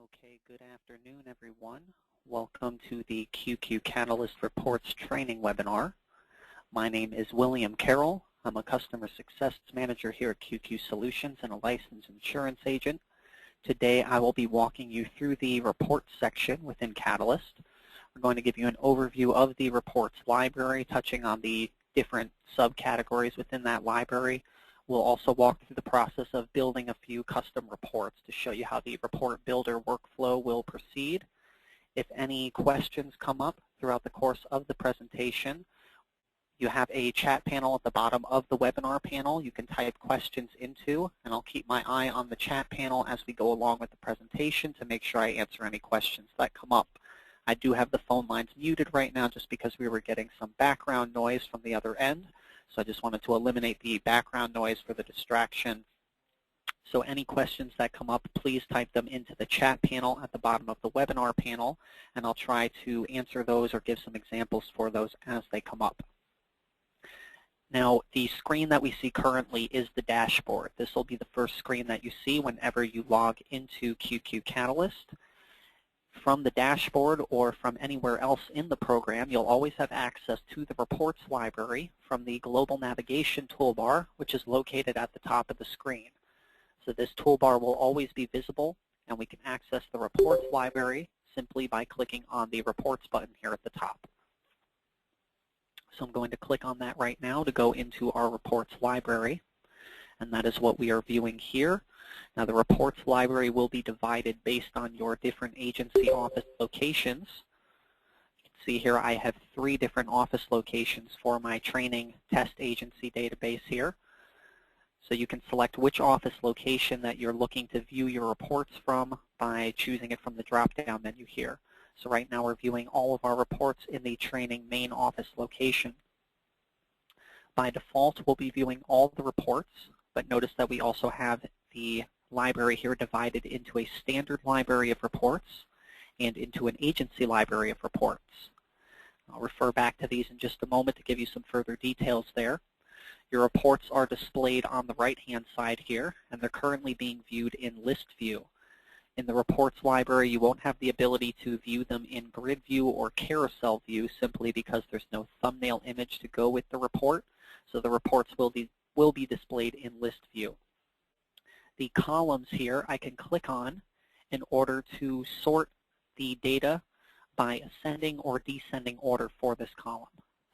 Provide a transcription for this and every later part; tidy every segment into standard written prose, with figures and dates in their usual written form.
Okay, good afternoon, everyone. Welcome to the QQCatalyst Reports training webinar. My name is William Carroll. I'm a Customer Success Manager here at QQSolutions and a licensed insurance agent. Today I will be walking you through the reports section within Catalyst. We're going to give you an overview of the reports library, touching on the different subcategories within that library. We'll also walk through the process of building a few custom reports to show you how the report builder workflow will proceed. If any questions come up throughout the course of the presentation, you have a chat panel at the bottom of the webinar panel you can type questions into, and I'll keep my eye on the chat panel as we go along with the presentation to make sure I answer any questions that come up. I do have the phone lines muted right now just because we were getting some background noise from the other end. So I just wanted to eliminate the background noise for the distraction. So any questions that come up, please type them into the chat panel at the bottom of the webinar panel, and I'll try to answer those or give some examples for those as they come up. Now, the screen that we see currently is the dashboard. This will be the first screen that you see whenever you log into QQCatalyst. From the dashboard or from anywhere else in the program, you'll always have access to the reports library from the global navigation toolbar, which is located at the top of the screen. So this toolbar will always be visible, and we can access the reports library simply by clicking on the reports button here at the top. So I'm going to click on that right now to go into our reports library, and that is what we are viewing here. Now, the reports library will be divided based on your different agency office locations. You can see here I have 3 different office locations for my training test agency database here. So you can select which office location that you're looking to view your reports from by choosing it from the drop-down menu here. So right now we're viewing all of our reports in the training main office location. By default, we'll be viewing all the reports, but notice that we also have the library here divided into a standard library of reports and into an agency library of reports. I'll refer back to these in just a moment to give you some further details there. Your reports are displayed on the right-hand side here, and they're currently being viewed in list view. In the reports library, you won't have the ability to view them in grid view or carousel view simply because there's no thumbnail image to go with the report, so the reports will be displayed in list view. The columns here I can click on in order to sort the data by ascending or descending order for this column.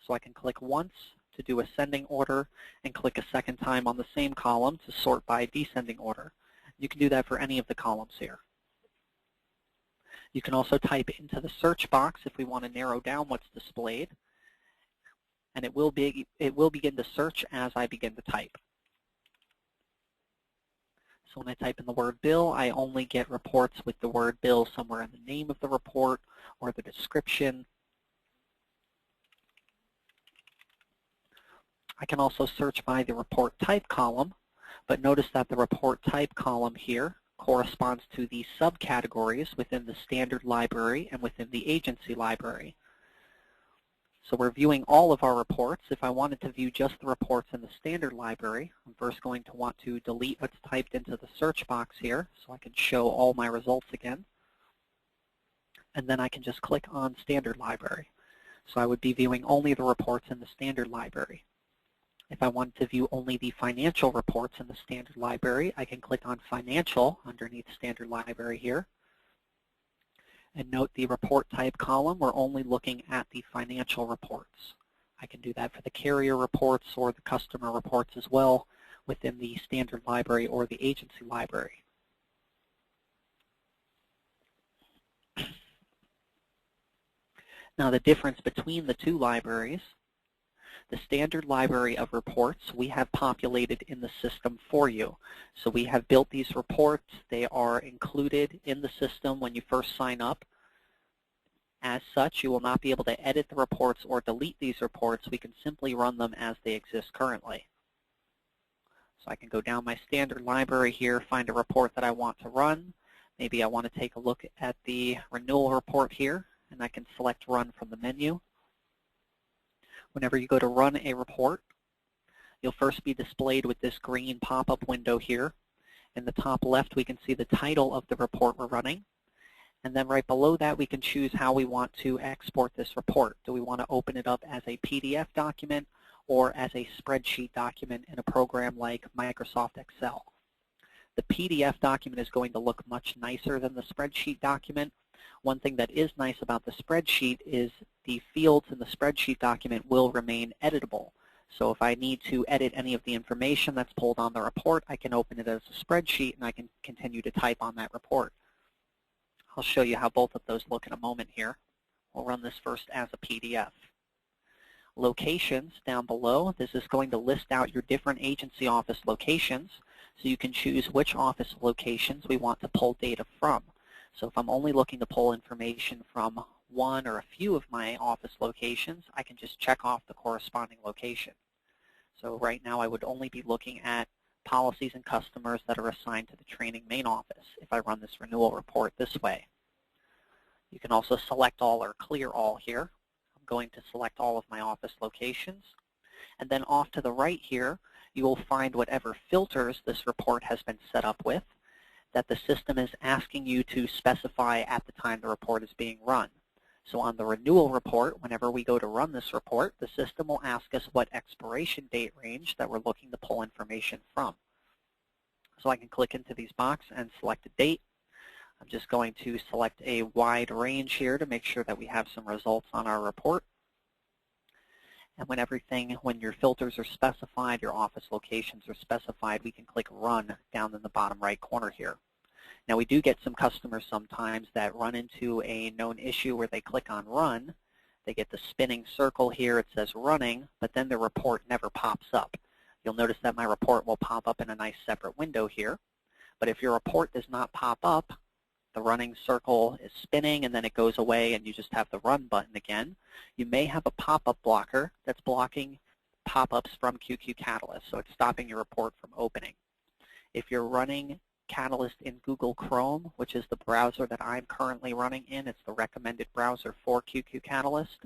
So I can click once to do ascending order and click a second time on the same column to sort by descending order. You can do that for any of the columns here. You can also type into the search box if we want to narrow down what's displayed, and it will begin to search as I begin to type. So when I type in the word bill, I only get reports with the word bill somewhere in the name of the report or the description. I can also search by the report type column, but notice that the report type column here corresponds to the subcategories within the standard library and within the agency library. So we're viewing all of our reports. If I wanted to view just the reports in the standard library, I'm first going to want to delete what's typed into the search box here so I can show all my results again. And then I can just click on standard library. So I would be viewing only the reports in the standard library. If I wanted to view only the financial reports in the standard library, I can click on financial underneath standard library here. And note the report type column, we're only looking at the financial reports. I can do that for the carrier reports or the customer reports as well within the standard library or the agency library. Now the difference between the two libraries, the standard library of reports we have populated in the system for you. So we have built these reports. They are included in the system when you first sign up. As such, you will not be able to edit the reports or delete these reports. We can simply run them as they exist currently. So I can go down my standard library here, find a report that I want to run. Maybe I want to take a look at the renewal report here, and I can select Run from the menu. Whenever you go to run a report, you'll first be displayed with this green pop-up window here. In the top left, we can see the title of the report we're running. And then right below that, we can choose how we want to export this report. Do we want to open it up as a PDF document or as a spreadsheet document in a program like Microsoft Excel? The PDF document is going to look much nicer than the spreadsheet document. One thing that is nice about the spreadsheet is the fields in the spreadsheet document will remain editable. So if I need to edit any of the information that's pulled on the report, I can open it as a spreadsheet and I can continue to type on that report. I'll show you how both of those look in a moment here. We'll run this first as a PDF. Locations down below, this is going to list out your different agency office locations, so you can choose which office locations we want to pull data from. So if I'm only looking to pull information from one or a few of my office locations, I can just check off the corresponding location. So right now I would only be looking at policies and customers that are assigned to the training main office if I run this renewal report this way. You can also select all or clear all here. I'm going to select all of my office locations. And then off to the right here, you will find whatever filters this report has been set up with that the system is asking you to specify at the time the report is being run. So on the renewal report, whenever we go to run this report, the system will ask us what expiration date range that we're looking to pull information from. So I can click into these boxes and select a date. I'm just going to select a wide range here to make sure that we have some results on our report. And when your filters are specified, your office locations are specified, we can click Run down in the bottom right corner here. Now we do get some customers sometimes that run into a known issue where they click on Run, they get the spinning circle here, it says running, but then the report never pops up. You'll notice that my report will pop up in a nice separate window here. But if your report does not pop up, the running circle is spinning and then it goes away and you just have the Run button again, you may have a pop-up blocker that's blocking pop-ups from QQCatalyst, so it's stopping your report from opening. If you're running Catalyst in Google Chrome, which is the browser that I'm currently running in, it's the recommended browser for QQCatalyst,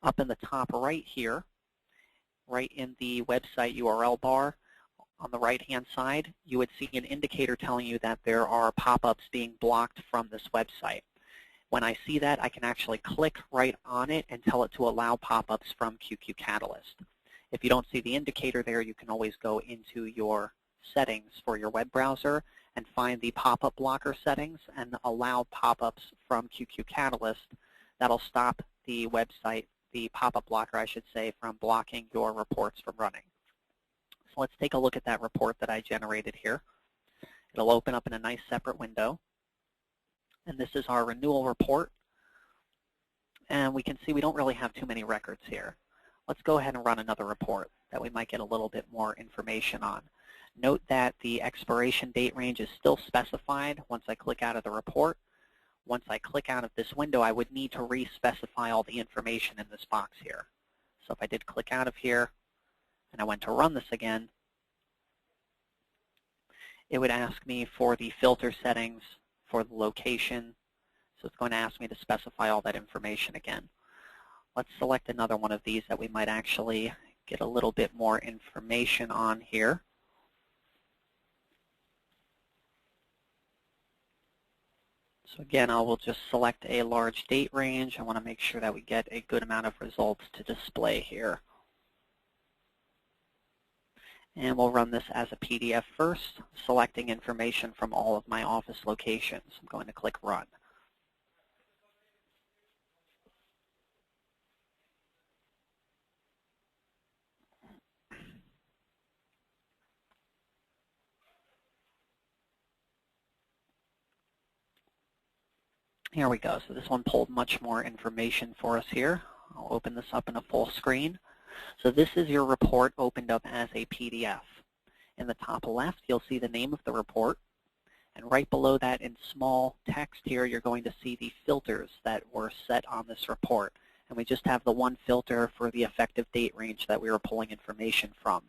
up in the top right here, right in the website URL bar, on the right-hand side, you would see an indicator telling you that there are pop-ups being blocked from this website. When I see that, I can actually click right on it and tell it to allow pop-ups from QQCatalyst. If you don't see the indicator there, you can always go into your settings for your web browser and find the pop-up blocker settings and allow pop-ups from QQCatalyst. That'll stop the website, the pop-up blocker, I should say, from blocking your reports from running. So let's take a look at that report that I generated here. It'll open up in a nice separate window. And this is our renewal report. And we can see we don't really have too many records here. Let's go ahead and run another report that we might get a little bit more information on. Note that the expiration date range is still specified once I click out of the report. Once I click out of this window, I would need to re-specify all the information in this box here. So if I did click out of here and I went to run this again, it would ask me for the filter settings for the location. So it's going to ask me to specify all that information again. Let's select another one of these that we might actually get a little bit more information on here. So again, I will just select a large date range. I want to make sure that we get a good amount of results to display here. And we'll run this as a PDF first, selecting information from all of my office locations. I'm going to click Run. Here we go. So this one pulled much more information for us here. I'll open this up in a full screen. So this is your report opened up as a PDF. In the top left, you'll see the name of the report. And right below that in small text here, you're going to see the filters that were set on this report. And we just have the one filter for the effective date range that we were pulling information from.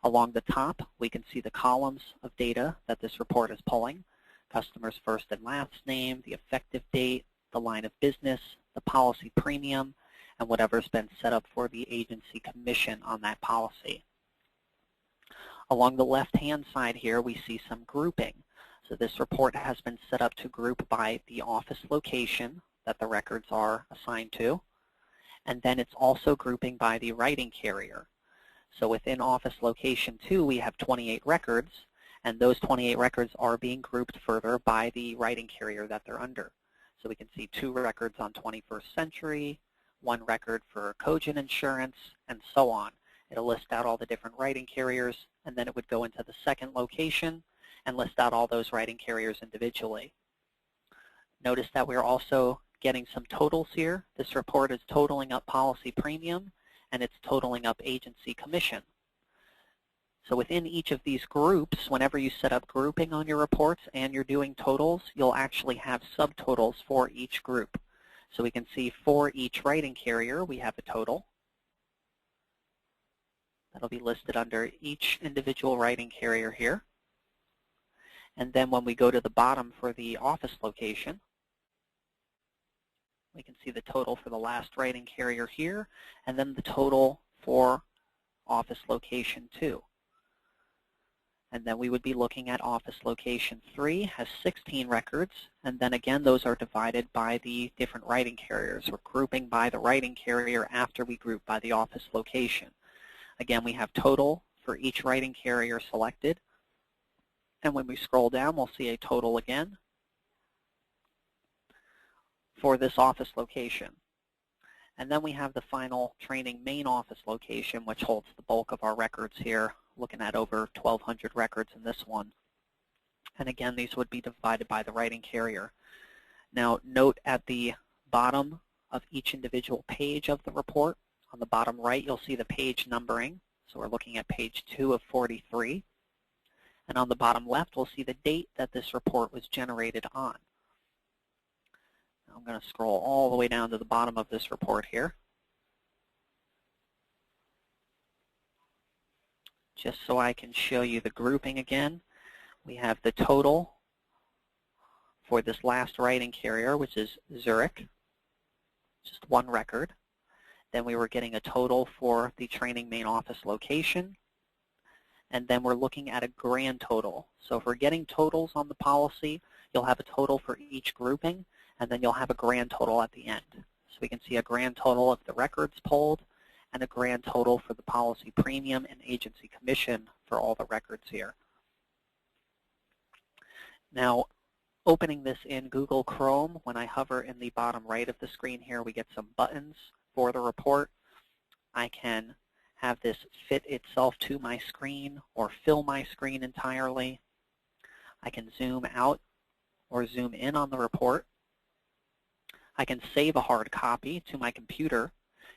Along the top, we can see the columns of data that this report is pulling. Customer's first and last name, the effective date, the line of business, the policy premium, and whatever's been set up for the agency commission on that policy. Along the left-hand side here, we see some grouping. So this report has been set up to group by the office location that the records are assigned to, and then it's also grouping by the writing carrier. So within office location 2, we have 28 records, and those 28 records are being grouped further by the writing carrier that they're under. So we can see 2 records on 21st Century, 1 record for Cogent Insurance, and so on. It'll list out all the different writing carriers, and then it would go into the second location and list out all those writing carriers individually. Notice that we're also getting some totals here. This report is totaling up policy premium, and it's totaling up agency commission. So within each of these groups, whenever you set up grouping on your reports and you're doing totals, you'll actually have subtotals for each group. So we can see for each writing carrier, we have a total. That'll be listed under each individual writing carrier here. And then when we go to the bottom for the office location, we can see the total for the last writing carrier here, and then the total for office location 2. And then we would be looking at office location 3 has 16 records, and then again those are divided by the different writing carriers. We're grouping by the writing carrier after we group by the office location. Again, we have total for each writing carrier selected, and when we scroll down we'll see a total again for this office location. And then we have the final training main office location, which holds the bulk of our records here, looking at over 1,200 records in this one. And again, these would be divided by the writing carrier. Now, note at the bottom of each individual page of the report, on the bottom right, you'll see the page numbering. So we're looking at page 2 of 43. And on the bottom left, we'll see the date that this report was generated on. I'm going to scroll all the way down to the bottom of this report here, just so I can show you the grouping again. We have the total for this last writing carrier, which is Zurich, just 1 record. Then we were getting a total for the training main office location, and then we're looking at a grand total. So if we're getting totals on the policy, you'll have a total for each grouping, and then you'll have a grand total at the end. So we can see a grand total of the records pulled and a grand total for the policy premium and agency commission for all the records here. Now, opening this in Google Chrome, when I hover in the bottom right of the screen here, we get some buttons for the report. I can have this fit itself to my screen or fill my screen entirely. I can zoom out or zoom in on the report. I can save a hard copy to my computer.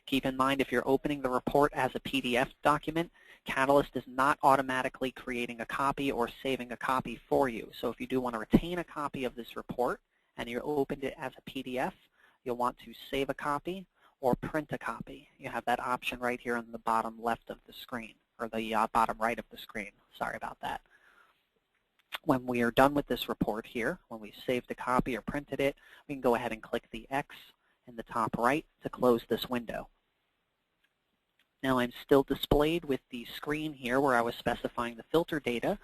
Keep in mind, if you're opening the report as a PDF document, Catalyst is not automatically creating a copy or saving a copy for you. So if you do want to retain a copy of this report and you opened it as a PDF, you'll want to save a copy or print a copy. You have that option right here on the bottom left of the screen, or the bottom right of the screen. Sorry about that. When we are done with this report here, when we saved a copy or printed it, we can go ahead and click the X in the top right to close this window. Now I'm still displayed with the screen here where I was specifying the filter data.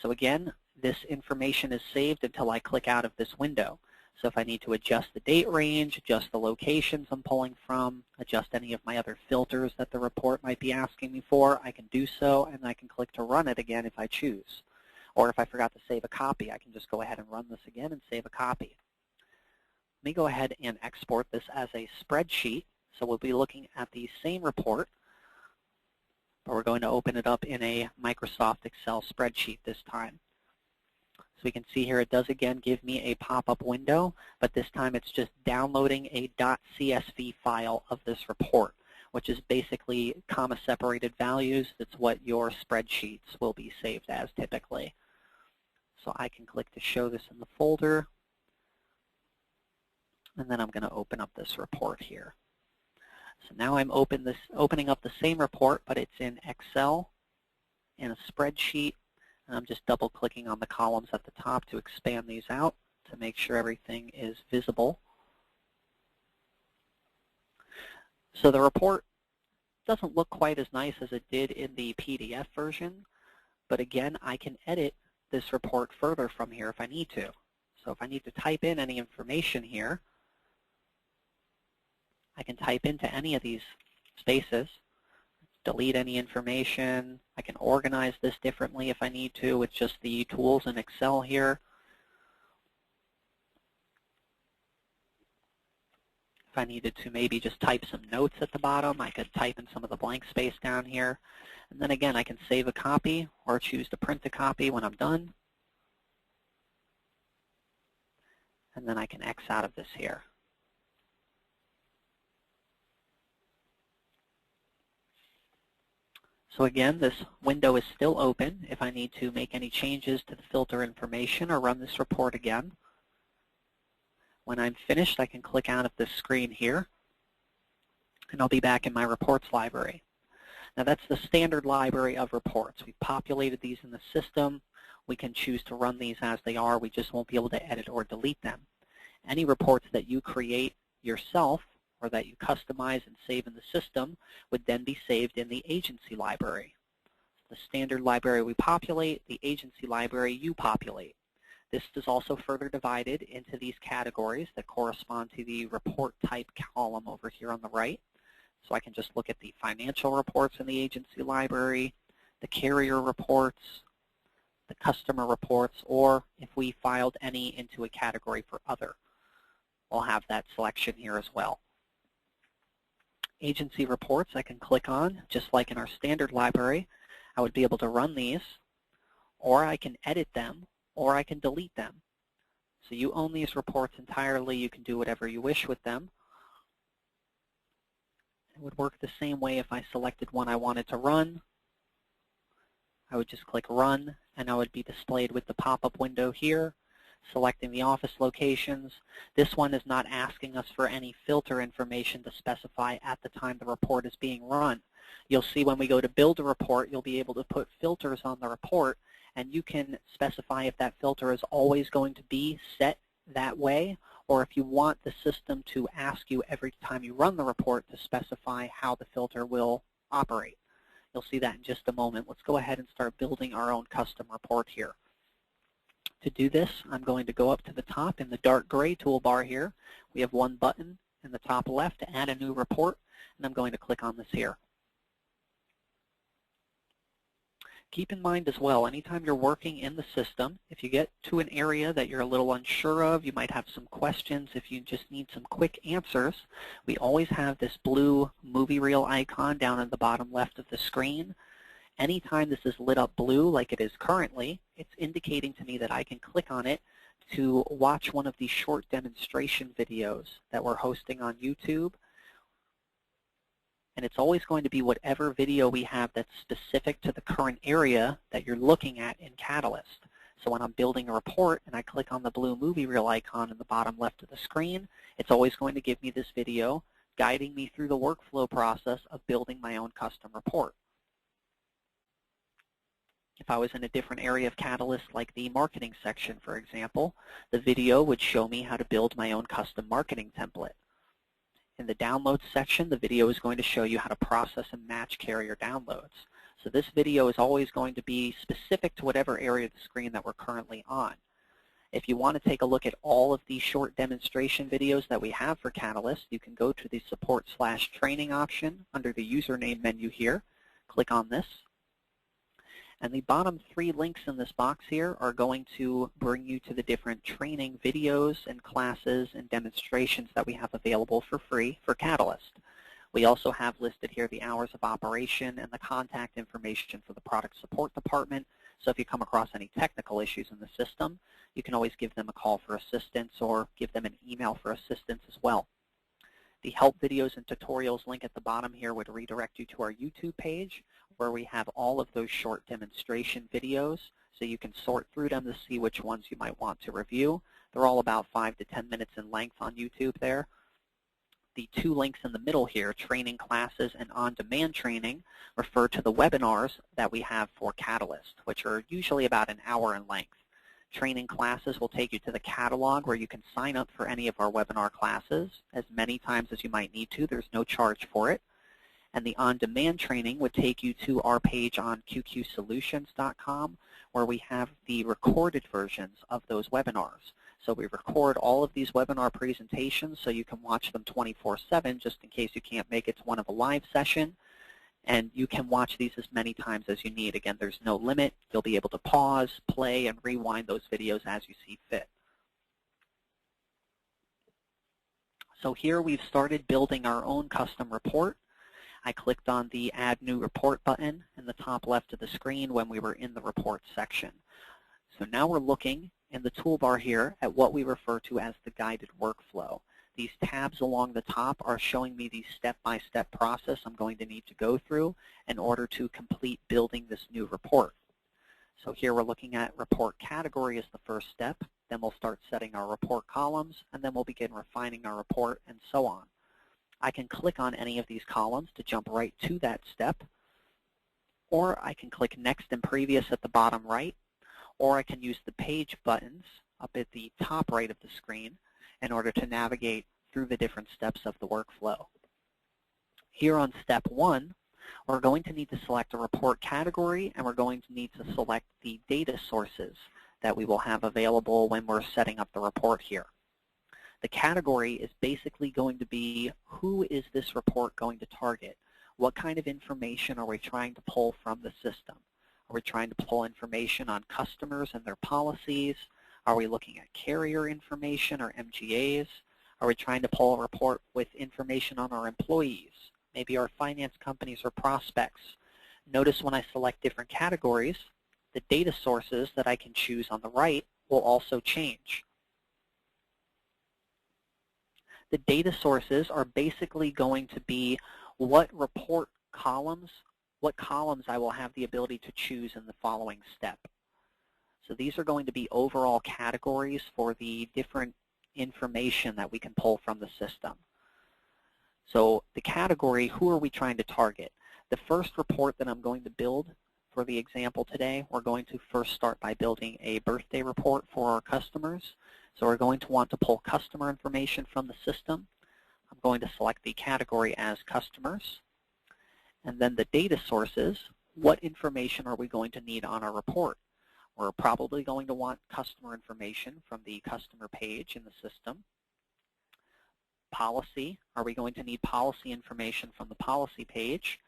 So again, this information is saved until I click out of this window. So if I need to adjust the date range, adjust the locations I'm pulling from, adjust any of my other filters that the report might be asking me for, I can do so, and I can click to run it again if I choose. Or if I forgot to save a copy, I can just go ahead and run this again and save a copy. Let me go ahead and export this as a spreadsheet. So we'll be looking at the same report, but we're going to open it up in a Microsoft Excel spreadsheet this time. So we can see here it does again give me a pop-up window, but this time it's just downloading a .csv file of this report, which is basically comma-separated values. That's what your spreadsheets will be saved as typically. So I can click to show this in the folder, and then I'm going to open up this report here. So now I'm opening up the same report, but it's in Excel in a spreadsheet, and I'm just double-clicking on the columns at the top to expand these out to make sure everything is visible. So the report doesn't look quite as nice as it did in the PDF version, but again, I can edit this report further from here if I need to. So if I need to type in any information here, I can type into any of these spaces, delete any information. I can organize this differently if I need to with just the tools in Excel here. If I needed to maybe just type some notes at the bottom, I could type in some of the blank space down here. And then again, I can save a copy or choose to print a copy when I'm done. And then I can X out of this here. So again, this window is still open if I need to make any changes to the filter information or run this report again. When I'm finished, I can click out of this screen here, and I'll be back in my reports library. Now that's the standard library of reports. We've populated these in the system. We can choose to run these as they are. We just won't be able to edit or delete them. Any reports that you create yourself or that you customize and save in the system would then be saved in the agency library. The standard library we populate, the agency library you populate. This is also further divided into these categories that correspond to the report type column over here on the right. So I can just look at the financial reports in the agency library, the carrier reports, the customer reports, or if we filed any into a category for other. We'll have that selection here as well. Agency reports I can click on, just like in our standard library. I would be able to run these, or I can edit them, or I can delete them. So you own these reports entirely. You can do whatever you wish with them. It would work the same way if I selected one I wanted to run. I would just click Run, and I would be displayed with the pop-up window here, selecting the office locations. This one is not asking us for any filter information to specify at the time the report is being run. You'll see when we go to build a report, you'll be able to put filters on the report, and you can specify if that filter is always going to be set that way, or if you want the system to ask you every time you run the report to specify how the filter will operate. You'll see that in just a moment. Let's go ahead and start building our own custom report here. To do this, I'm going to go up to the top in the dark gray toolbar here. We have one button in the top left to add a new report, and I'm going to click on this here. Keep in mind as well, anytime you're working in the system, if you get to an area that you're a little unsure of, you might have some questions, if you just need some quick answers, we always have this blue movie reel icon down at the bottom left of the screen. Anytime this is lit up blue like it is currently, it's indicating to me that I can click on it to watch one of these short demonstration videos that we're hosting on YouTube. And it's always going to be whatever video we have that's specific to the current area that you're looking at in Catalyst. So when I'm building a report and I click on the blue movie reel icon in the bottom left of the screen, it's always going to give me this video guiding me through the workflow process of building my own custom report. If I was in a different area of Catalyst, like the marketing section, for example, the video would show me how to build my own custom marketing template. In the downloads section, the video is going to show you how to process and match carrier downloads. So this video is always going to be specific to whatever area of the screen that we're currently on. If you want to take a look at all of these short demonstration videos that we have for Catalyst, you can go to the support/training option under the username menu here. Click on this. And the bottom three links in this box here are going to bring you to the different training videos and classes and demonstrations that we have available for free for Catalyst. We also have listed here the hours of operation and the contact information for the product support department. So if you come across any technical issues in the system, you can always give them a call for assistance or give them an email for assistance as well. The help videos and tutorials link at the bottom here would redirect you to our YouTube page, where we have all of those short demonstration videos, so you can sort through them to see which ones you might want to review. They're all about 5 to 10 minutes in length on YouTube there. The two links in the middle here, training classes and on-demand training, refer to the webinars that we have for Catalyst, which are usually about an hour in length. Training classes will take you to the catalog where you can sign up for any of our webinar classes as many times as you might need to. There's no charge for it. And the on-demand training would take you to our page on QQSolutions.com, where we have the recorded versions of those webinars. So we record all of these webinar presentations so you can watch them 24/7 just in case you can't make it to one of a live session. And you can watch these as many times as you need. Again, there's no limit. You'll be able to pause, play, and rewind those videos as you see fit. So here we've started building our own custom report. I clicked on the Add New Report button in the top left of the screen when we were in the Report section. So now we're looking in the toolbar here at what we refer to as the guided workflow. These tabs along the top are showing me the step-by-step process I'm going to need to go through in order to complete building this new report. So here we're looking at report category as the first step. Then we'll start setting our report columns, and then we'll begin refining our report, and so on. I can click on any of these columns to jump right to that step, or I can click Next and Previous at the bottom right, or I can use the page buttons up at the top right of the screen in order to navigate through the different steps of the workflow. Here on step 1, we're going to need to select a report category, and we're going to need to select the data sources that we will have available when we're setting up the report here. The category is basically going to be, who is this report going to target? What kind of information are we trying to pull from the system? Are we trying to pull information on customers and their policies? Are we looking at carrier information or MGAs? Are we trying to pull a report with information on our employees, maybe our finance companies or prospects? Notice when I select different categories, the data sources that I can choose on the right will also change. The data sources are basically going to be what report columns, what columns I will have the ability to choose in the following step. So these are going to be overall categories for the different information that we can pull from the system. So the category, who are we trying to target? The first report that I'm going to build for the example today, we're going to first start by building a birthday report for our customers. So we're going to want to pull customer information from the system. I'm going to select the category as customers. And then the data sources, what information are we going to need on our report? We're probably going to want customer information from the customer page in the system. Policy, are we going to need policy information from the policy page?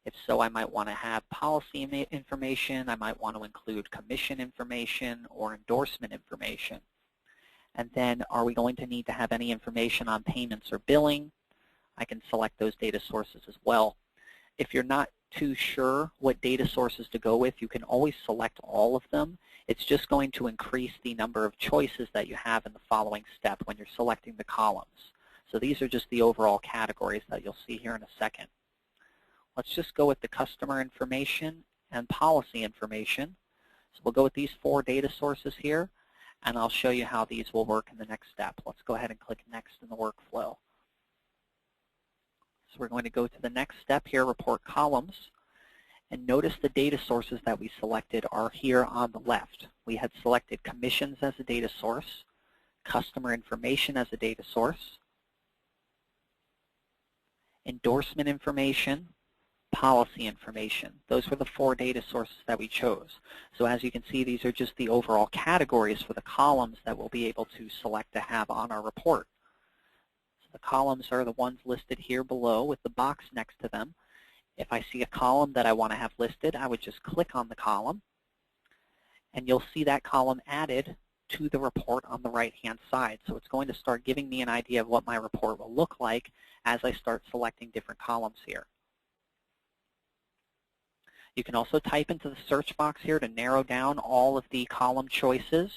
If so, I might want to have policy information. I might want to include commission information or endorsement information. And then, are we going to need to have any information on payments or billing? I can select those data sources as well. If you're not too sure what data sources to go with, you can always select all of them. It's just going to increase the number of choices that you have in the following step when you're selecting the columns. So these are just the overall categories that you'll see here in a second. Let's just go with the customer information and policy information. So we'll go with these 4 data sources here, and I'll show you how these will work in the next step. Let's go ahead and click Next in the workflow. So we're going to go to the next step here, Report Columns. And notice the data sources that we selected are here on the left. We had selected commissions as a data source, customer information as a data source, endorsement information, policy information. Those were the 4 data sources that we chose. So as you can see, these are just the overall categories for the columns that we'll be able to select to have on our report. So the columns are the ones listed here below with the box next to them. If I see a column that I want to have listed, I would just click on the column, and you'll see that column added to the report on the right-hand side. So it's going to start giving me an idea of what my report will look like as I start selecting different columns here. You can also type into the search box here to narrow down all of the column choices.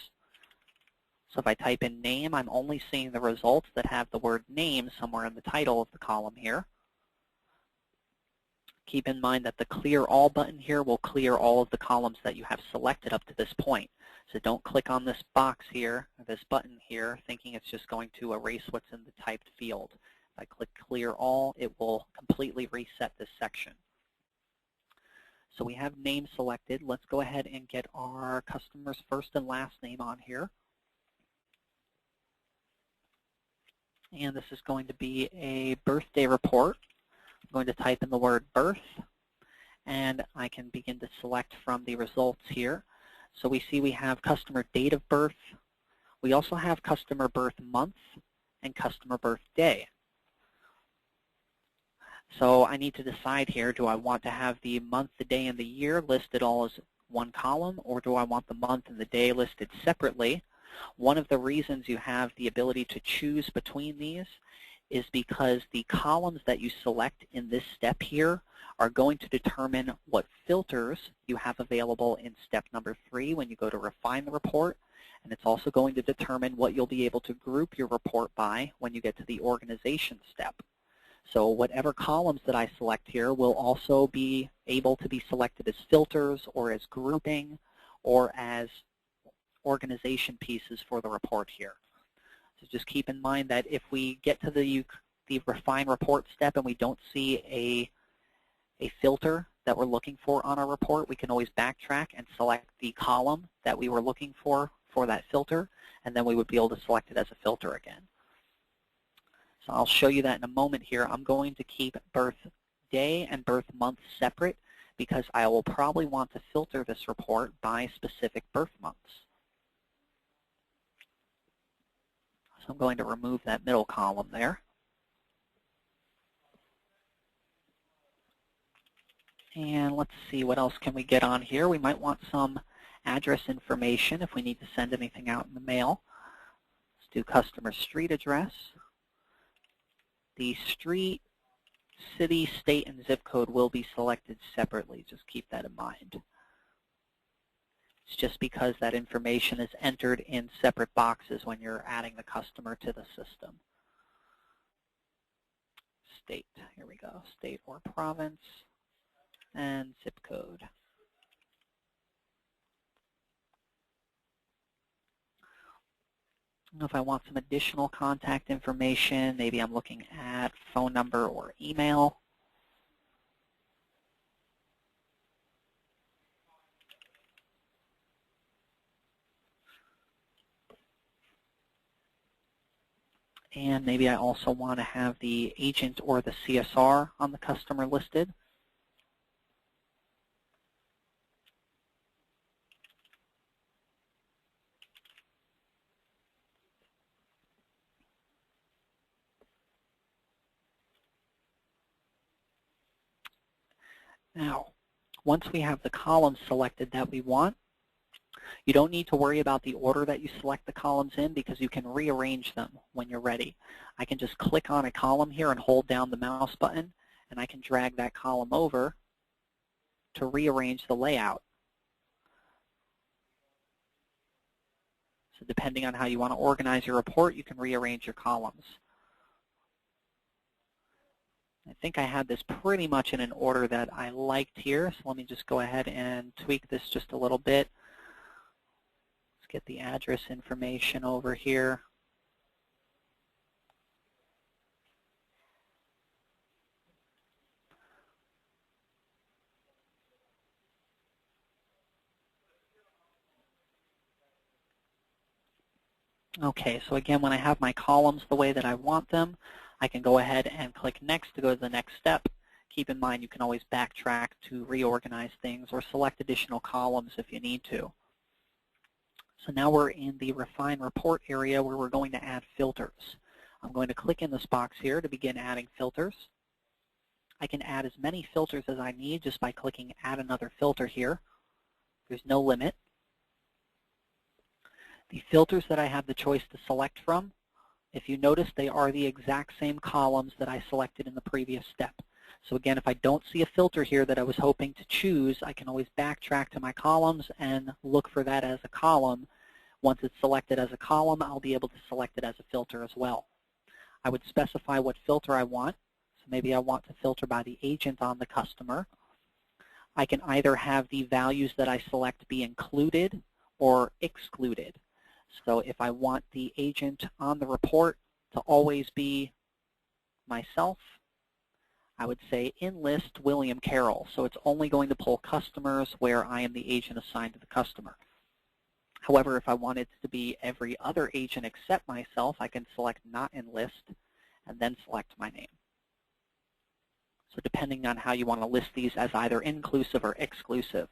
So if I type in name, I'm only seeing the results that have the word name somewhere in the title of the column here. Keep in mind that the Clear All button here will clear all of the columns that you have selected up to this point. So don't click on this box here, or this button here, thinking it's just going to erase what's in the typed field. If I click Clear All, it will completely reset this section. So we have name selected. Let's go ahead and get our customer's first and last name on here. And this is going to be a birthday report. I'm going to type in the word birth, and I can begin to select from the results here. So we see we have customer date of birth. We also have customer birth month and customer birth day. So I need to decide here, do I want to have the month, the day, and the year listed all as one column, or do I want the month and the day listed separately? One of the reasons you have the ability to choose between these is because the columns that you select in this step here are going to determine what filters you have available in step number 3 when you go to refine the report, and it's also going to determine what you'll be able to group your report by when you get to the organization step. So whatever columns that I select here will also be able to be selected as filters or as grouping or as organization pieces for the report here. So just keep in mind that if we get to the refine report step and we don't see a filter that we're looking for on our report, we can always backtrack and select the column that we were looking for that filter, and then we would be able to select it as a filter again. So I'll show you that in a moment here. I'm going to keep birth day and birth month separate because I will probably want to filter this report by specific birth months. So I'm going to remove that middle column there. And let's see, what else can we get on here? We might want some address information if we need to send anything out in the mail. Let's do customer street address. The street, city, state, and zip code will be selected separately. Just keep that in mind. It's just because that information is entered in separate boxes when you're adding the customer to the system. State, here we go, state or province, and zip code. If I want some additional contact information, maybe I'm looking at phone number or email. And maybe I also want to have the agent or the CSR on the customer listed. Now, once we have the columns selected that we want, you don't need to worry about the order that you select the columns in because you can rearrange them when you're ready. I can just click on a column here and hold down the mouse button, and I can drag that column over to rearrange the layout. So depending on how you want to organize your report, you can rearrange your columns. I think I had this pretty much in an order that I liked here, so let me just go ahead and tweak this just a little bit. Let's get the address information over here. Okay, so again, when I have my columns the way that I want them, I can go ahead and click Next to go to the next step. Keep in mind you can always backtrack to reorganize things or select additional columns if you need to. So now we're in the Refine Report area where we're going to add filters. I'm going to click in this box here to begin adding filters. I can add as many filters as I need just by clicking Add Another Filter here. There's no limit. The filters that I have the choice to select from, if you notice, they are the exact same columns that I selected in the previous step. So again, if I don't see a filter here that I was hoping to choose, I can always backtrack to my columns and look for that as a column. Once it's selected as a column, I'll be able to select it as a filter as well. I would specify what filter I want. So maybe I want to filter by the agent on the customer. I can either have the values that I select be included or excluded. So if I want the agent on the report to always be myself, I would say in list William Carroll. So it's only going to pull customers where I am the agent assigned to the customer. However, if I want it to be every other agent except myself, I can select not in list and then select my name. So depending on how you want to list these as either inclusive or exclusive.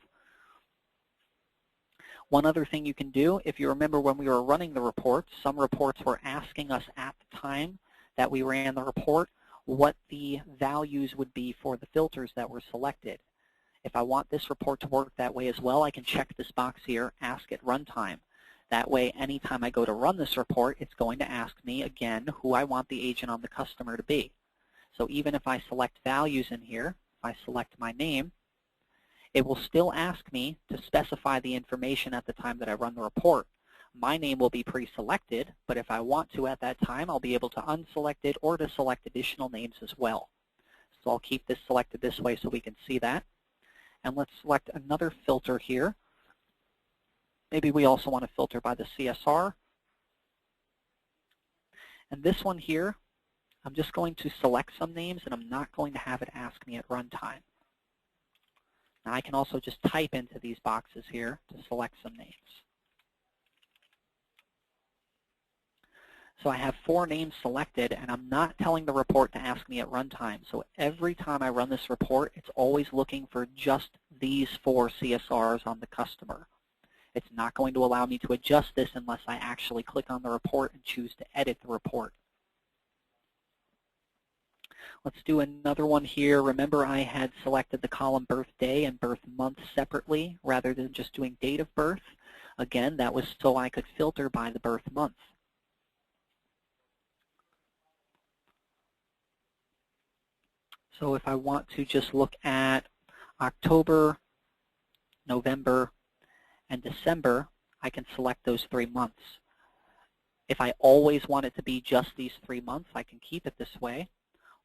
One other thing you can do, if you remember when we were running the reports, some reports were asking us at the time that we ran the report what the values would be for the filters that were selected. If I want this report to work that way as well, I can check this box here, Ask at Runtime. That way, anytime I go to run this report, it's going to ask me again who I want the agent on the customer to be. So even if I select values in here, if I select my name, it will still ask me to specify the information at the time that I run the report. My name will be pre-selected, but if I want to at that time, I'll be able to unselect it or to select additional names as well. So I'll keep this selected this way so we can see that. And let's select another filter here. Maybe we also want to filter by the CSR. And this one here, I'm just going to select some names, and I'm not going to have it ask me at runtime. Now I can also just type into these boxes here to select some names. So I have 4 names selected, and I'm not telling the report to ask me at runtime. So every time I run this report, it's always looking for just these 4 CSRs on the customer. It's not going to allow me to adjust this unless I actually click on the report and choose to edit the report. Let's do another one here. Remember, I had selected the column birthday and birth month separately rather than just doing date of birth. Again, that was so I could filter by the birth month. So if I want to just look at October, November, and December, I can select those 3 months. If I always want it to be just these 3 months, I can keep it this way.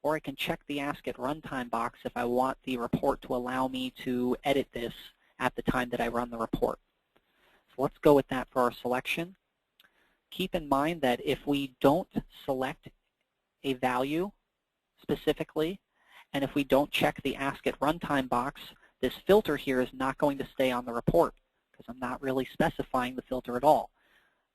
Or I can check the Ask at Runtime box if I want the report to allow me to edit this at the time that I run the report. So let's go with that for our selection. Keep in mind that if we don't select a value specifically, and if we don't check the Ask at Runtime box, this filter here is not going to stay on the report because I'm not really specifying the filter at all.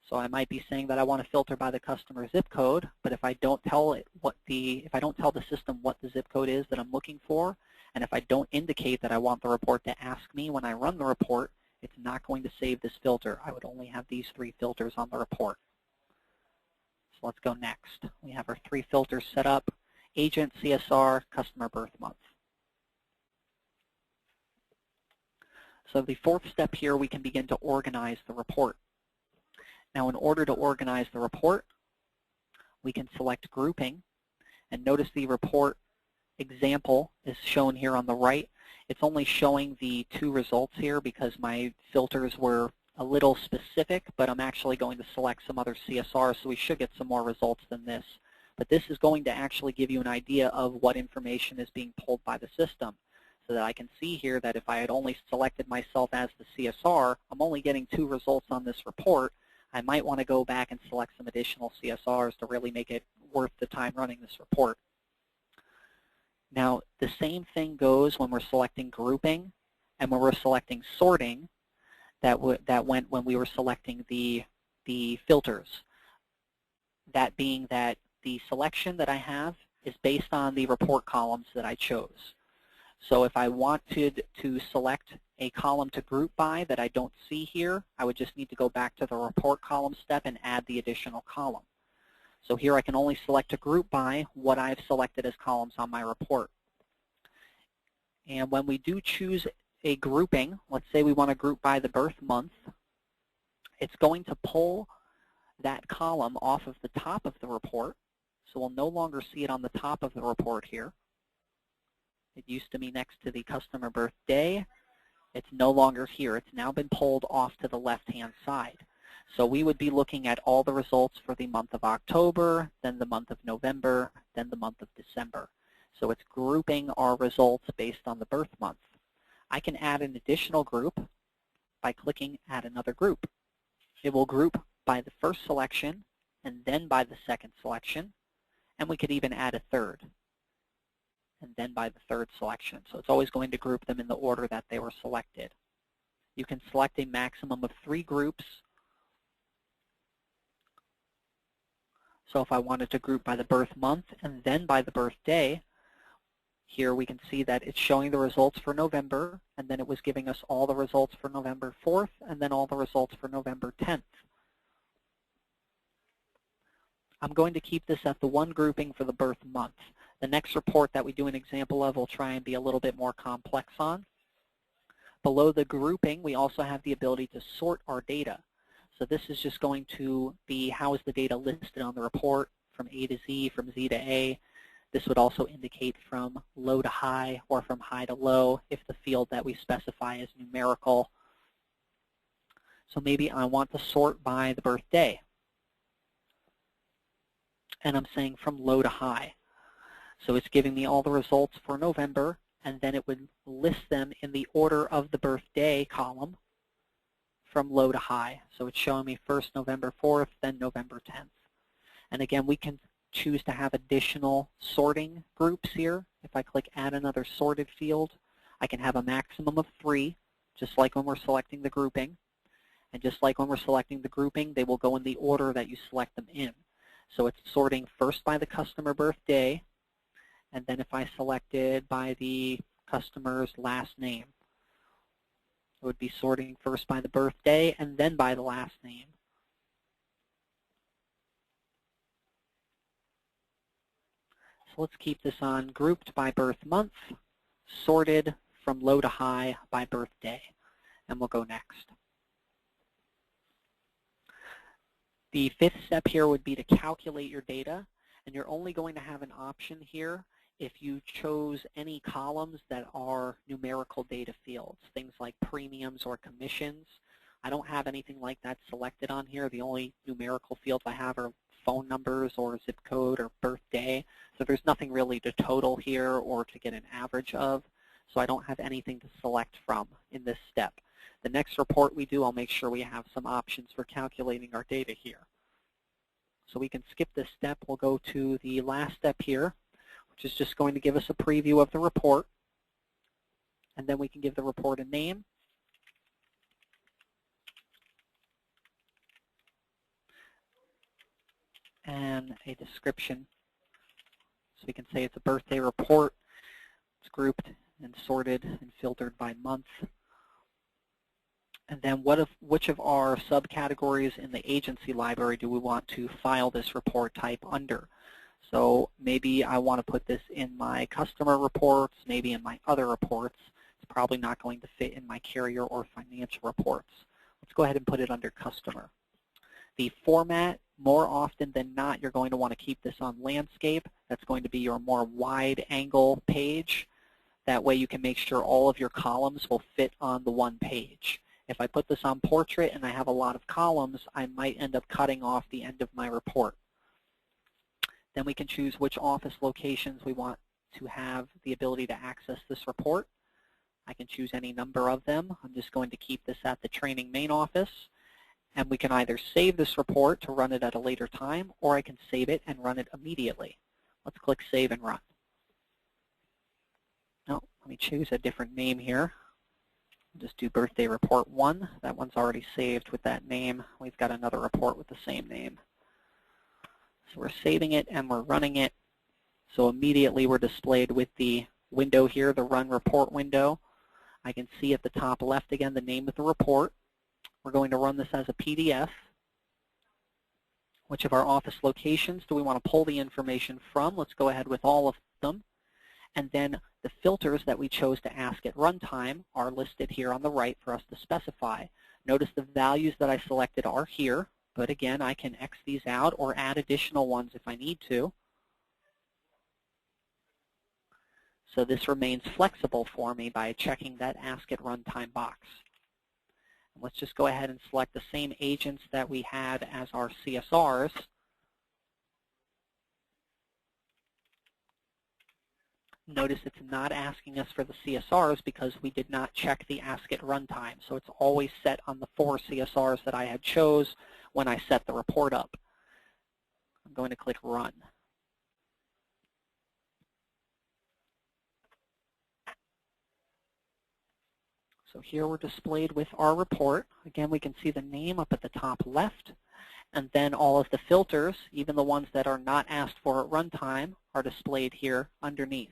So I might be saying that I want to filter by the customer zip code, but if I don't tell it if I don't tell the system what the zip code is that I'm looking for, and if I don't indicate that I want the report to ask me when I run the report, it's not going to save this filter. I would only have these 3 filters on the report. So let's go next. We have our 3 filters set up: agent, CSR, customer birth month. So the 4th step here, we can begin to organize the report. Now in order to organize the report, we can select grouping, and notice the report example is shown here on the right. It's only showing the 2 results here because my filters were a little specific, but I'm actually going to select some other CSRs, so we should get some more results than this. But this is going to actually give you an idea of what information is being pulled by the system, so that I can see here that if I had only selected myself as the CSR, I'm only getting 2 results on this report. I might want to go back and select some additional CSRs to really make it worth the time running this report. Now, the same thing goes when we're selecting grouping and when we're selecting sorting that went when we were selecting the filters. That being that the selection that I have is based on the report columns that I chose. So if I wanted to select a column to group by that I don't see here, I would just need to go back to the report column step and add the additional column. So here I can only select a group by what I've selected as columns on my report. And when we do choose a grouping, let's say we want to group by the birth month, it's going to pull that column off of the top of the report. So we'll no longer see it on the top of the report here. It used to be next to the customer birthday. It's no longer here. It's now been pulled off to the left-hand side. So we would be looking at all the results for the month of October, then the month of November, then the month of December. So it's grouping our results based on the birth month. I can add an additional group by clicking Add Another Group. It will group by the first selection and then by the second selection, and we could even add a third, and then by the third selection. So it's always going to group them in the order that they were selected. You can select a maximum of 3 groups. So if I wanted to group by the birth month and then by the birthday, Here we can see that it's showing the results for November, and then it was giving us all the results for November 4th, and then all the results for November 10th. I'm going to keep this at the one grouping for the birth month. The next report that we do an example of will try and be a little bit more complex on. Below the grouping, we also have the ability to sort our data. So this is just going to be how is the data listed on the report from A to Z, from Z to A. This would also indicate from low to high or from high to low if the field that we specify is numerical. So maybe I want to sort by the birthday. And I'm saying from low to high. So it's giving me all the results for November, and then it would list them in the order of the birthday column from low to high. So it's showing me first November 4th, then November 10th. And again, we can choose to have additional sorting groups here. If I click Add Another Sorted Field, I can have a maximum of 3, just like when we're selecting the grouping. And just like when we're selecting the grouping, they will go in the order that you select them in. So it's sorting first by the customer birthday, and then if I selected by the customer's last name, it would be sorting first by the birthday and then by the last name. So let's keep this on grouped by birth month, sorted from low to high by birthday, and we'll go next. The fifth step here would be to calculate your data, and you're only going to have an option here if you chose any columns that are numerical data fields, things like premiums or commissions. I don't have anything like that selected on here. The only numerical fields I have are phone numbers or zip code or birthday, so there's nothing really to total here or to get an average of, so I don't have anything to select from in this step. The next report we do, I'll make sure we have some options for calculating our data here. So we can skip this step. We'll go to the last step here, which is just going to give us a preview of the report. And then we can give the report a name. And a description. So we can say it's a birthday report. It's grouped and sorted and filtered by month. And then which of our subcategories in the agency library do we want to file this report type under? So maybe I want to put this in my customer reports, maybe in my other reports. It's probably not going to fit in my carrier or financial reports. Let's go ahead and put it under customer. The format, more often than not, you're going to want to keep this on landscape. That's going to be your more wide angle page. That way you can make sure all of your columns will fit on the one page. If I put this on portrait and I have a lot of columns, I might end up cutting off the end of my report. Then we can choose which office locations we want to have the ability to access this report. I can choose any number of them. I'm just going to keep this at the training main office. And we can either save this report to run it at a later time, or I can save it and run it immediately. Let's click Save and Run. Now, let me choose a different name here. Just do birthday report 1. That one's already saved with that name. We've got another report with the same name. So we're saving it and we're running it. So immediately we're displayed with the window here, the Run Report window. I can see at the top left again the name of the report. We're going to run this as a PDF. Which of our office locations do we want to pull the information from? Let's go ahead with all of them. And then the filters that we chose to ask at runtime are listed here on the right for us to specify. Notice the values that I selected are here, but again, I can X these out or add additional ones if I need to. So this remains flexible for me by checking that Ask at Runtime box. And let's just go ahead and select the same agents that we had as our CSRs. Notice it's not asking us for the CSRs because we did not check the Ask at Runtime. So it's always set on the 4 CSRs that I had chose when I set the report up. I'm going to click Run. So here we're displayed with our report. Again, we can see the name up at the top left. And then all of the filters, even the ones that are not asked for at runtime, are displayed here underneath.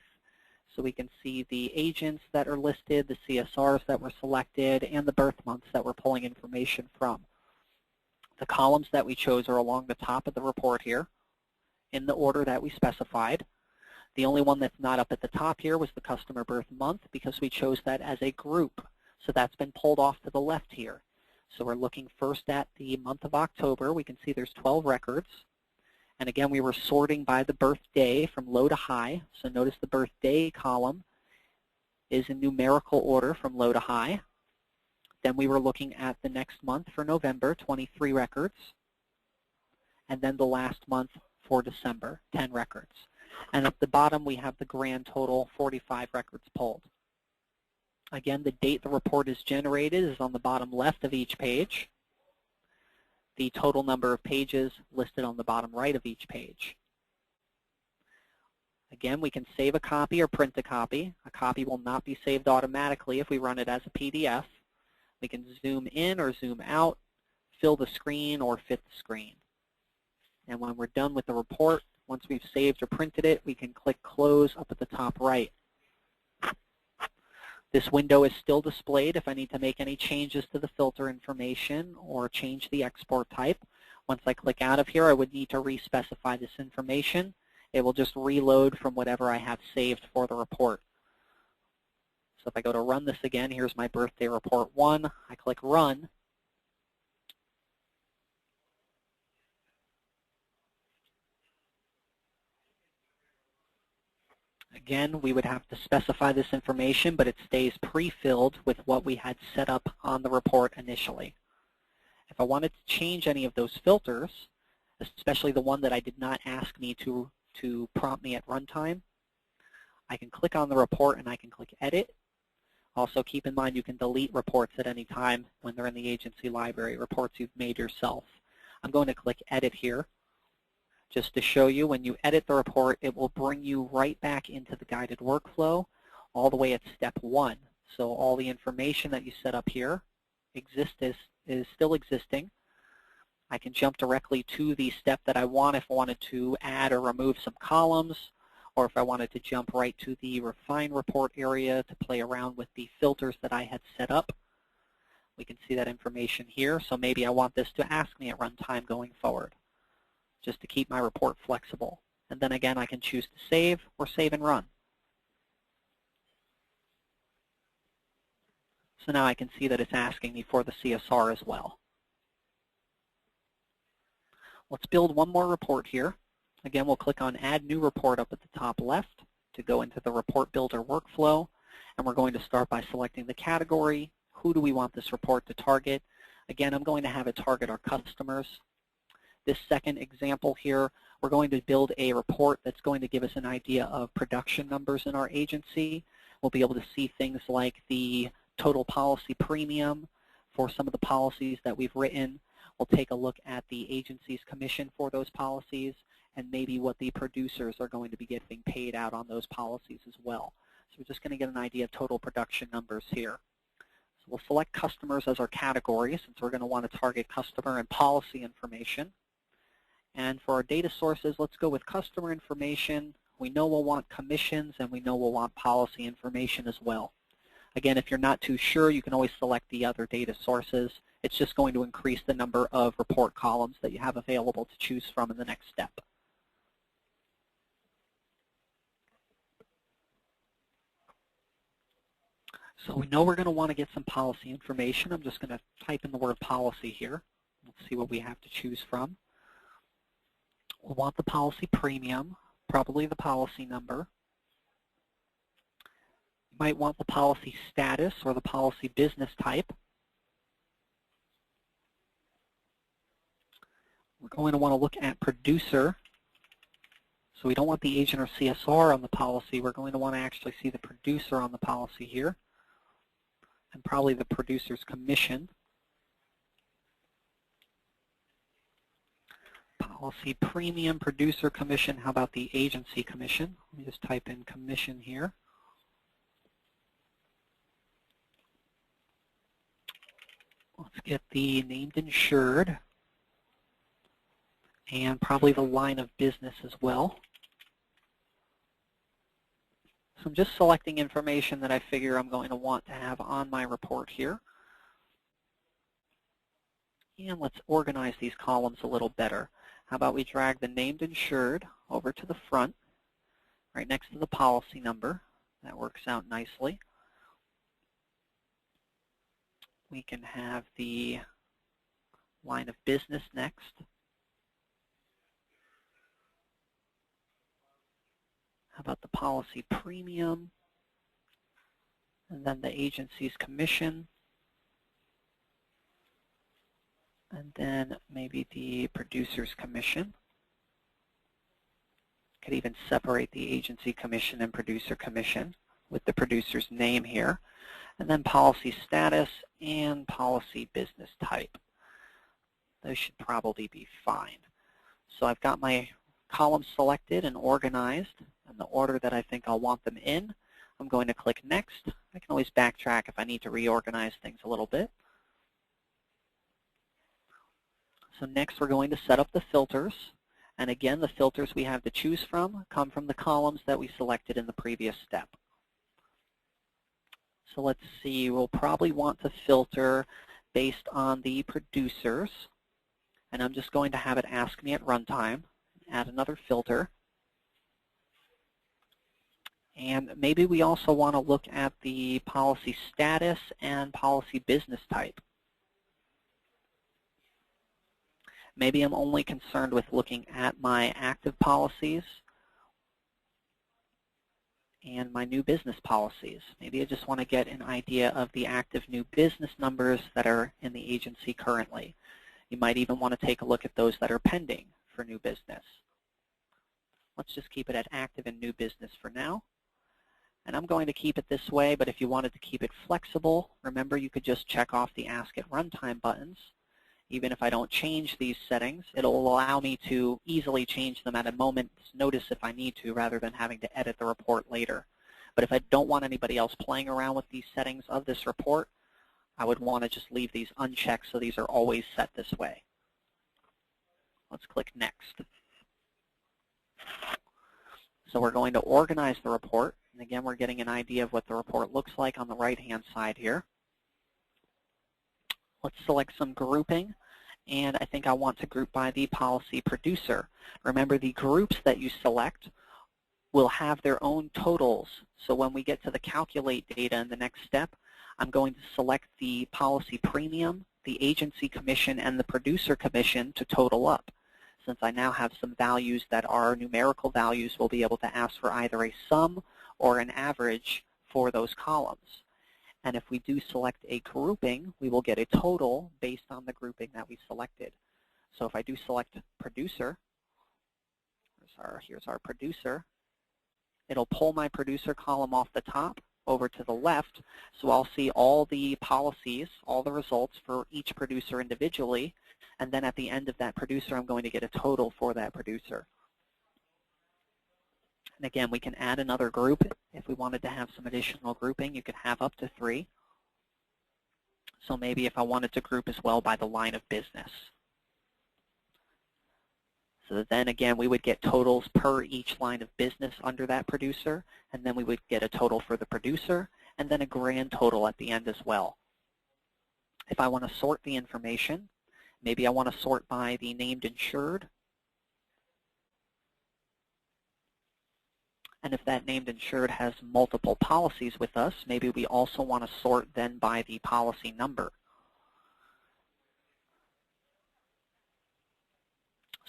So we can see the agents that are listed, the CSRs that were selected, and the birth months that we're pulling information from. The columns that we chose are along the top of the report here in the order that we specified. The only one that's not up at the top here was the customer birth month because we chose that as a group. So that's been pulled off to the left here. So we're looking first at the month of October. We can see there's 12 records. And again, we were sorting by the birthday from low to high. So notice the birthday column is in numerical order from low to high. Then we were looking at the next month for November, 23 records. And then the last month for December, 10 records. And at the bottom, we have the grand total, 45 records pulled. Again, the date the report is generated is on the bottom left of each page. The total number of pages listed on the bottom right of each page. Again, we can save a copy or print a copy. A copy will not be saved automatically if we run it as a PDF. We can zoom in or zoom out, fill the screen, or fit the screen. And when we're done with the report, once we've saved or printed it, we can click Close up at the top right. This window is still displayed if I need to make any changes to the filter information or change the export type. Once I click out of here, I would need to re-specify this information. It will just reload from whatever I have saved for the report. So if I go to run this again, here's my birthday report 1. I click Run. Again, we would have to specify this information, but it stays pre-filled with what we had set up on the report initially. If I wanted to change any of those filters, especially the one that I did not ask me to prompt me at runtime, I can click on the report and I can click Edit. Also, keep in mind you can delete reports at any time when they're in the agency library, reports you've made yourself. I'm going to click Edit here. Just to show you, when you edit the report, it will bring you right back into the guided workflow all the way at step 1. So all the information that you set up here is still existing. I can jump directly to the step that I want if I wanted to add or remove some columns, or if I wanted to jump right to the Refine Report area to play around with the filters that I had set up. We can see that information here. So maybe I want this to ask me at runtime going forward, just to keep my report flexible. And then again, I can choose to save or save and run. So now I can see that it's asking me for the CSR as well. Let's build one more report here. Again, we'll click on Add New Report up at the top left to go into the Report Builder workflow. And we're going to start by selecting the category. Who do we want this report to target? Again, I'm going to have it target our customers. This second example here, we're going to build a report that's going to give us an idea of production numbers in our agency. We'll be able to see things like the total policy premium for some of the policies that we've written. We'll take a look at the agency's commission for those policies and maybe what the producers are going to be getting paid out on those policies as well. So we're just going to get an idea of total production numbers here. So we'll select customers as our category since we're going to want to target customer and policy information. And for our data sources, let's go with customer information. We know we'll want commissions, and we know we'll want policy information as well. Again, if you're not too sure, you can always select the other data sources. It's just going to increase the number of report columns that you have available to choose from in the next step. So we know we're going to want to get some policy information. I'm just going to type in the word policy here. Let's see what we have to choose from. We'll want the policy premium, probably the policy number. You might want the policy status or the policy business type. We're going to want to look at producer. So we don't want the agent or CSR on the policy. We're going to want to actually see the producer on the policy here, and probably the producer's commission. Policy premium, producer commission. How about the agency commission? Let me just type in commission here. Let's get the named insured and probably the line of business as well. So I'm just selecting information that I figure I'm going to want to have on my report here. And let's organize these columns a little better. How about we drag the named insured over to the front, right next to the policy number. That works out nicely. We can have the line of business next. How about the policy premium? And then the agency's commission. And then maybe the producer's commission. Could even separate the agency commission and producer commission with the producer's name here. And then policy status and policy business type. Those should probably be fine. So I've got my columns selected and organized in the order that I think I'll want them in. I'm going to click Next. I can always backtrack if I need to reorganize things a little bit. So next we're going to set up the filters. And again, the filters we have to choose from come from the columns that we selected in the previous step. So let's see, we'll probably want to filter based on the producers. And I'm just going to have it ask me at runtime, add another filter. And maybe we also want to look at the policy status and policy business type. Maybe I'm only concerned with looking at my active policies and my new business policies. Maybe I just want to get an idea of the active new business numbers that are in the agency currently. You might even want to take a look at those that are pending for new business. Let's just keep it at active and new business for now. And I'm going to keep it this way, but if you wanted to keep it flexible, remember you could just check off the Ask at Runtime buttons. Even if I don't change these settings, it'll allow me to easily change them at a moment's notice if I need to, rather than having to edit the report later. But if I don't want anybody else playing around with these settings of this report, I would want to just leave these unchecked so these are always set this way. Let's click Next. So we're going to organize the report. And again, we're getting an idea of what the report looks like on the right-hand side here. Let's select some grouping, and I think I want to group by the policy producer. Remember, the groups that you select will have their own totals. So when we get to the calculate data in the next step, I'm going to select the policy premium, the agency commission, and the producer commission to total up. Since I now have some values that are numerical values, we'll be able to ask for either a sum or an average for those columns. And if we do select a grouping, we will get a total based on the grouping that we selected. So if I do select producer, here's our producer, it'll pull my producer column off the top over to the left, so I'll see all the policies, all the results for each producer individually, and then at the end of that producer, I'm going to get a total for that producer. And again, we can add another group. If we wanted to have some additional grouping, you could have up to 3. So maybe if I wanted to group as well by the line of business. So then again, we would get totals per each line of business under that producer, and then we would get a total for the producer, and then a grand total at the end as well. If I want to sort the information, maybe I want to sort by the named insured. And if that named insured has multiple policies with us, maybe we also want to sort then by the policy number.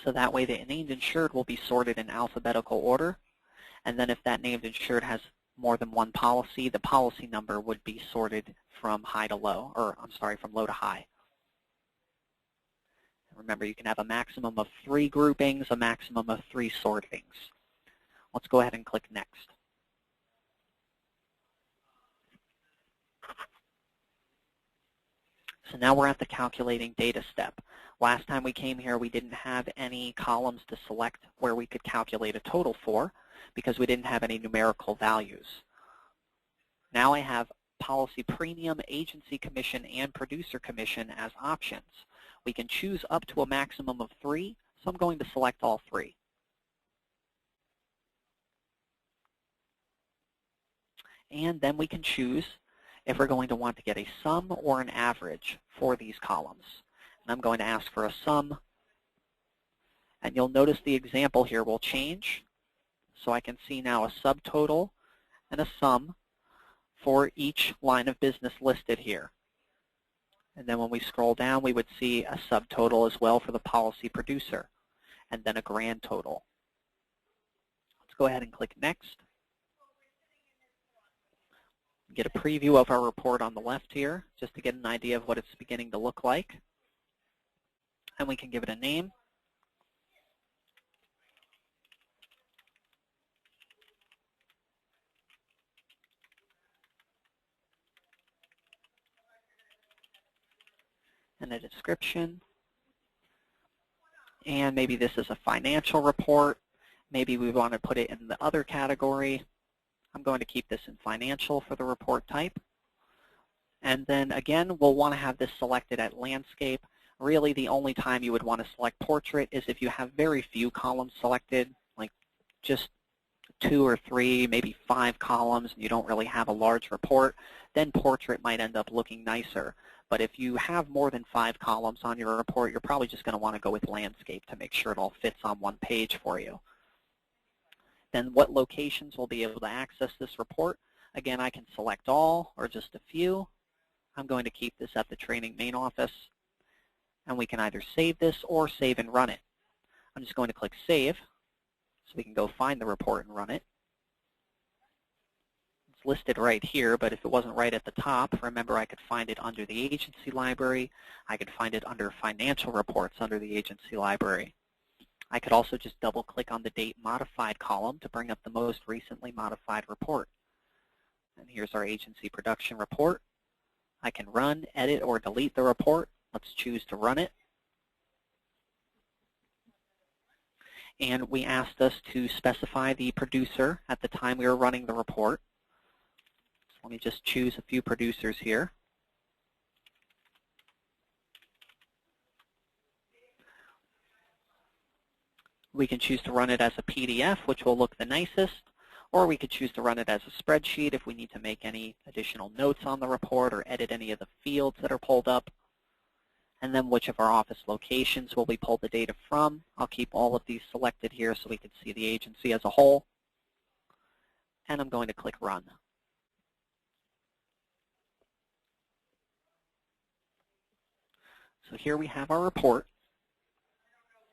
So that way the named insured will be sorted in alphabetical order. And then if that named insured has more than one policy, the policy number would be sorted from high to low, or I'm sorry, from low to high. Remember, you can have a maximum of 3 groupings, a maximum of 3 sortings. Let's go ahead and click Next. So now we're at the calculating data step. Last time we came here, we didn't have any columns to select where we could calculate a total for because we didn't have any numerical values. Now I have policy premium, agency commission, and producer commission as options. We can choose up to a maximum of 3, so I'm going to select all 3. And then we can choose if we're going to want to get a sum or an average for these columns. And I'm going to ask for a sum. And you'll notice the example here will change. So I can see now a subtotal and a sum for each line of business listed here. And then when we scroll down, we would see a subtotal as well for the policy producer, and then a grand total. Let's go ahead and click Next. Get a preview of our report on the left here, just to get an idea of what it's beginning to look like. And we can give it a name. And a description. And maybe this is a financial report. Maybe we want to put it in the other category. I'm going to keep this in financial for the report type. And then again, we'll want to have this selected at landscape. Really, the only time you would want to select portrait is if you have very few columns selected, like just 2 or 3, maybe 5 columns, and you don't really have a large report, then portrait might end up looking nicer. But if you have more than 5 columns on your report, you're probably just going to want to go with landscape to make sure it all fits on one page for you. Then what locations will be able to access this report? Again, I can select all or just a few. I'm going to keep this at the training main office. And we can either save this or save and run it. I'm just going to click Save so we can go find the report and run it. It's listed right here, but if it wasn't right at the top, remember I could find it under the agency library. I could find it under financial reports under the agency library. I could also just double-click on the Date Modified column to bring up the most recently modified report. And here's our agency production report. I can run, edit, or delete the report. Let's choose to run it. And we asked us to specify the producer at the time we were running the report. So let me just choose a few producers here. We can choose to run it as a PDF, which will look the nicest, or we could choose to run it as a spreadsheet if we need to make any additional notes on the report or edit any of the fields that are pulled up. And then which of our office locations will we pull the data from. I'll keep all of these selected here so we can see the agency as a whole. And I'm going to click Run. So here we have our report.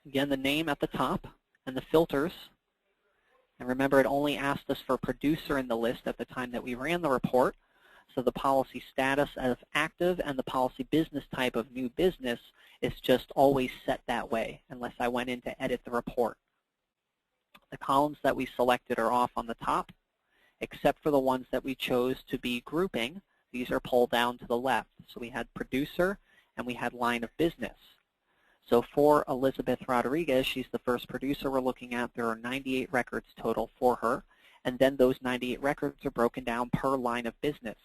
Again, the name at the top and the filters. And remember, it only asked us for producer in the list at the time that we ran the report. So the policy status of active and the policy business type of new business is just always set that way unless I went in to edit the report. The columns that we selected are off on the top, except for the ones that we chose to be grouping. These are pulled down to the left. So we had producer and we had line of business. So for Elizabeth Rodriguez, she's the first producer we're looking at. There are 98 records total for her. And then those 98 records are broken down per line of business.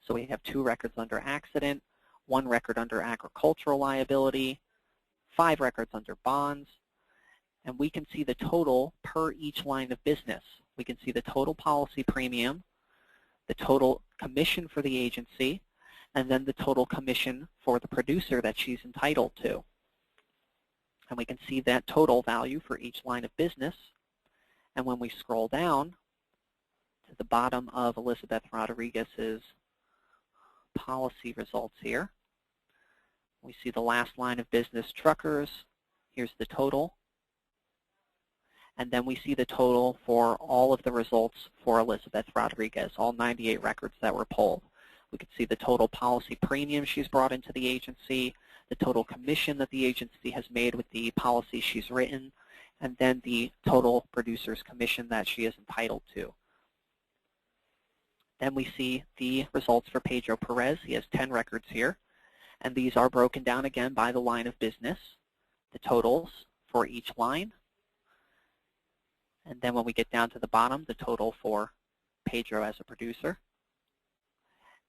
So we have 2 records under accident, 1 record under agricultural liability, 5 records under bonds. And we can see the total per each line of business. We can see the total policy premium, the total commission for the agency, and then the total commission for the producer that she's entitled to. And we can see that total value for each line of business. And when we scroll down to the bottom of Elizabeth Rodriguez's policy results here, we see the last line of business, truckers. Here's the total. And then we see the total for all of the results for Elizabeth Rodriguez, all 98 records that were pulled. We can see the total policy premium she's brought into the agency, the total commission that the agency has made with the policy she's written, and then the total producer's commission that she is entitled to. Then we see the results for Pedro Perez. He has 10 records here, and these are broken down again by the line of business, the totals for each line. And then when we get down to the bottom, the total for Pedro as a producer.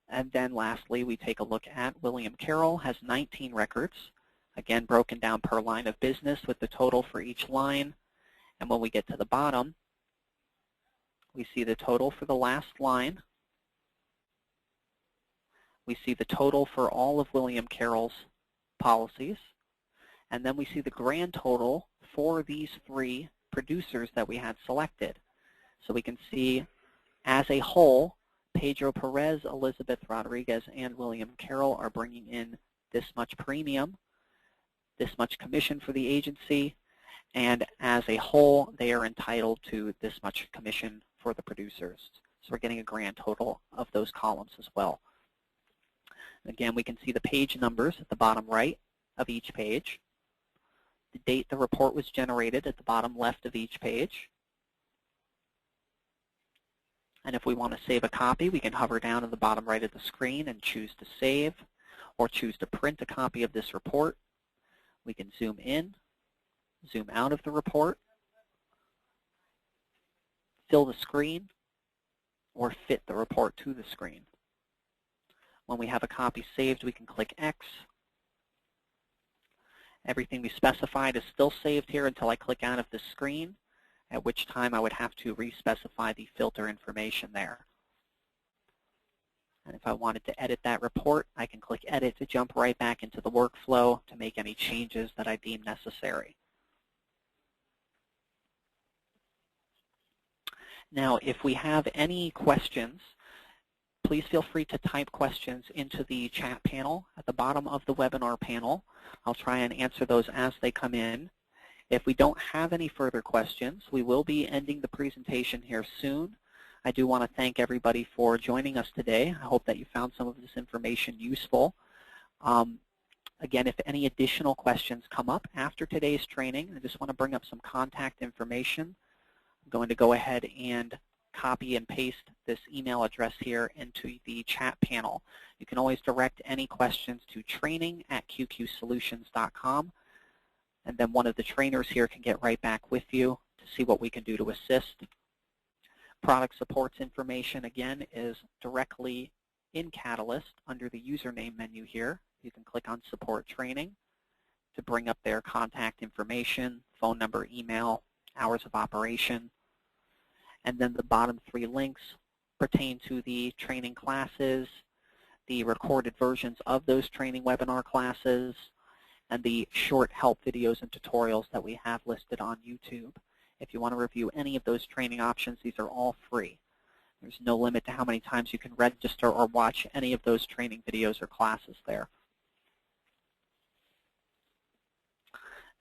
And then lastly, we take a look at William Carroll has 19 records, again broken down per line of business with the total for each line. And when we get to the bottom, we see the total for the last line We see the total for all of William Carroll's policies, and then we see the grand total for these 3 producers that we had selected. So we can see as a whole, Pedro Perez, Elizabeth Rodriguez, and William Carroll are bringing in this much premium, this much commission for the agency, and as a whole, they are entitled to this much commission for the producers. So we're getting a grand total of those columns as well. Again, we can see the page numbers at the bottom right of each page, the date the report was generated at the bottom left of each page. And if we want to save a copy, we can hover down at the bottom right of the screen and choose to save, or choose to print a copy of this report. We can zoom in, zoom out of the report, fill the screen, or fit the report to the screen. When we have a copy saved, we can click X. Everything we specified is still saved here until I click out of the screen, at which time I would have to re-specify the filter information there. And if I wanted to edit that report, I can click Edit to jump right back into the workflow to make any changes that I deem necessary. Now, if we have any questions, please feel free to type questions into the chat panel at the bottom of the webinar panel. I'll try and answer those as they come in. If we don't have any further questions, we will be ending the presentation here soon. I do want to thank everybody for joining us today. I hope that you found some of this information useful. Again, if any additional questions come up after today's training, I just want to bring up some contact information. I'm going to go ahead and copy and paste this email address here into the chat panel. You can always direct any questions to training@QQSolutions.com, and then one of the trainers here can get right back with you to see what we can do to assist. Product supports information, again, is directly in Catalyst under the username menu here. You can click on Support Training to bring up their contact information, phone number, email, hours of operation. And then the bottom 3 links pertain to the training classes, the recorded versions of those training webinar classes, and the short help videos and tutorials that we have listed on YouTube. If you want to review any of those training options, these are all free. There's no limit to how many times you can register or watch any of those training videos or classes there.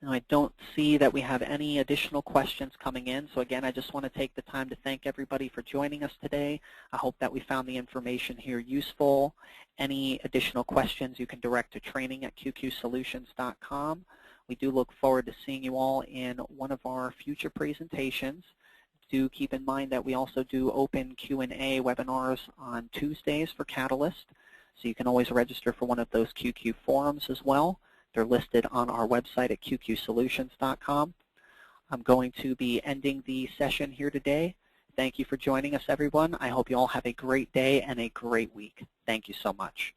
Now, I don't see that we have any additional questions coming in, so again, I just want to take the time to thank everybody for joining us today. I hope that we found the information here useful. Any additional questions you can direct to training@QQSolutions.com. We do look forward to seeing you all in one of our future presentations. Do keep in mind that we also do open Q&A webinars on Tuesdays for Catalyst, so you can always register for one of those QQ forums as well. They're listed on our website at QQSolutions.com. I'm going to be ending the session here today. Thank you for joining us, everyone. I hope you all have a great day and a great week. Thank you so much.